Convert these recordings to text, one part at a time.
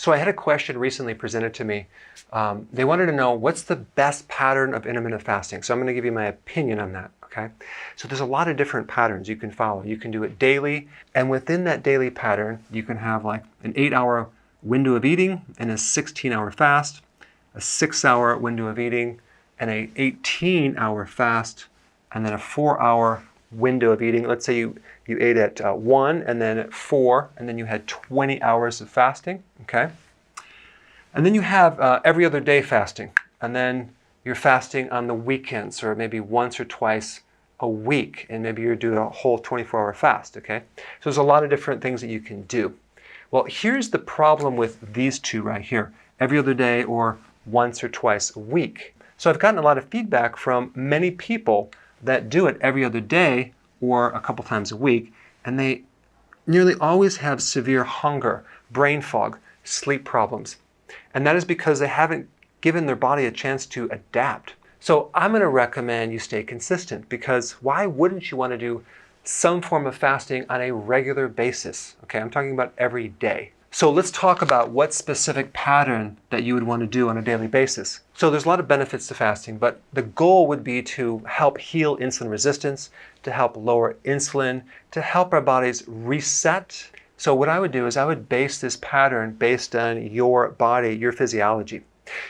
So I had a question recently presented to me. They wanted to know what's the best pattern of intermittent fasting. So I'm going to give you my opinion on that. Okay. So there's a lot of different patterns you can follow. You can do it daily, and within that daily pattern, you can have like an 8-hour window of eating and a 16-hour fast, a 6-hour window of eating and a 18-hour fast, and then a 4-hour window of eating. Let's say you ate at 1 and then at 4, and then you had 20 hours of fasting. Okay. And then you have every other day fasting, and then you're fasting on the weekends, or maybe once or twice a week, and maybe you're doing a whole 24-hour fast, okay? So there's a lot of different things that you can do. Well, here's the problem with these two right here, every other day or once or twice a week. So I've gotten a lot of feedback from many people that do it every other day or a couple times a week, and they nearly always have severe hunger, brain fog, sleep problems. And that is because they haven't given their body a chance to adapt. So I'm going to recommend you stay consistent, because why wouldn't you want to do some form of fasting on a regular basis? Okay, I'm talking about every day. So let's talk about what specific pattern that you would want to do on a daily basis. So there's a lot of benefits to fasting, but the goal would be to help heal insulin resistance, to help lower insulin, to help our bodies reset. So what I would do is I would base this pattern based on your body, your physiology.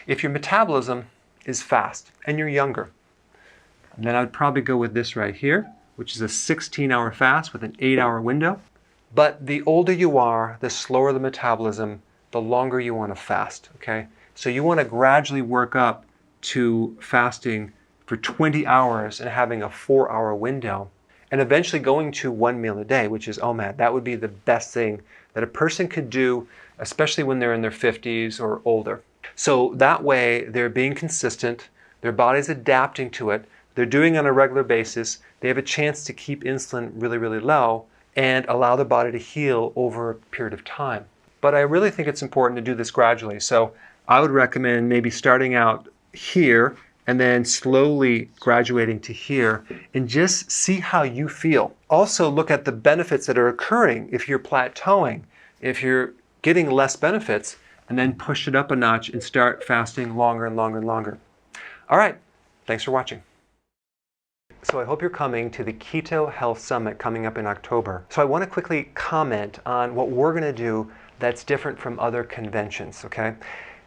If your metabolism is fast and you're younger, then I would probably go with this right here, which is a 16-hour fast with an 8-hour window. But the older you are, the slower the metabolism, the longer you want to fast, okay? So you want to gradually work up to fasting for 20 hours and having a 4-hour window, and eventually going to 1 meal a day, which is OMAD. That would be the best thing that a person could do, especially when they're in their 50s or older. So that way they're being consistent, their body's adapting to it, they're doing it on a regular basis, they have a chance to keep insulin really, really low and allow the body to heal over a period of time. But I really think it's important to do this gradually. So I would recommend maybe starting out here and then slowly graduating to here, and just see how you feel. Also look at the benefits that are occurring if you're plateauing, if you're getting less benefits, and then push it up a notch and start fasting longer and longer and longer. All right, thanks for watching. So I hope you're coming to the Keto Health Summit coming up in October. So I want to quickly comment on what we're going to do that's different from other conventions, okay?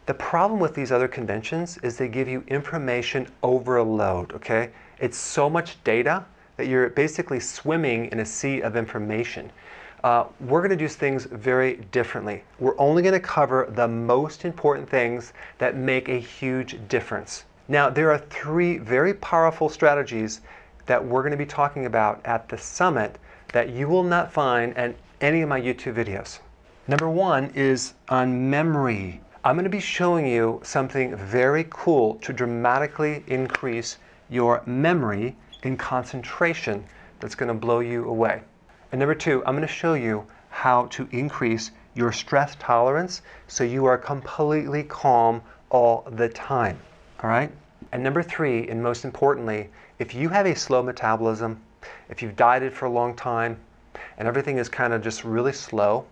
The problem with these other conventions is they give you information overload, okay? It's so much data that you're basically swimming in a sea of information. We're going to do things very differently. We're only going to cover the most important things that make a huge difference. Now, there are 3 very powerful strategies that we're going to be talking about at the summit that you will not find in any of my YouTube videos. Number 1 is on memory. I'm going to be showing you something very cool to dramatically increase your memory and concentration that's going to blow you away. And number 2, I'm going to show you how to increase your stress tolerance so you are completely calm all the time. All right? And number 3, and most importantly, if you have a slow metabolism, if you've dieted for a long time, and everything is kind of just really slow,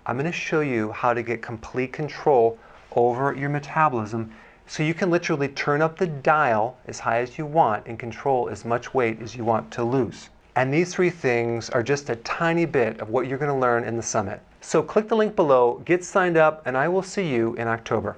I'm going to show you how to get complete control over your metabolism so you can literally turn up the dial as high as you want and control as much weight as you want to lose. And these 3 things are just a tiny bit of what you're going to learn in the summit. So click the link below, get signed up, and I will see you in October.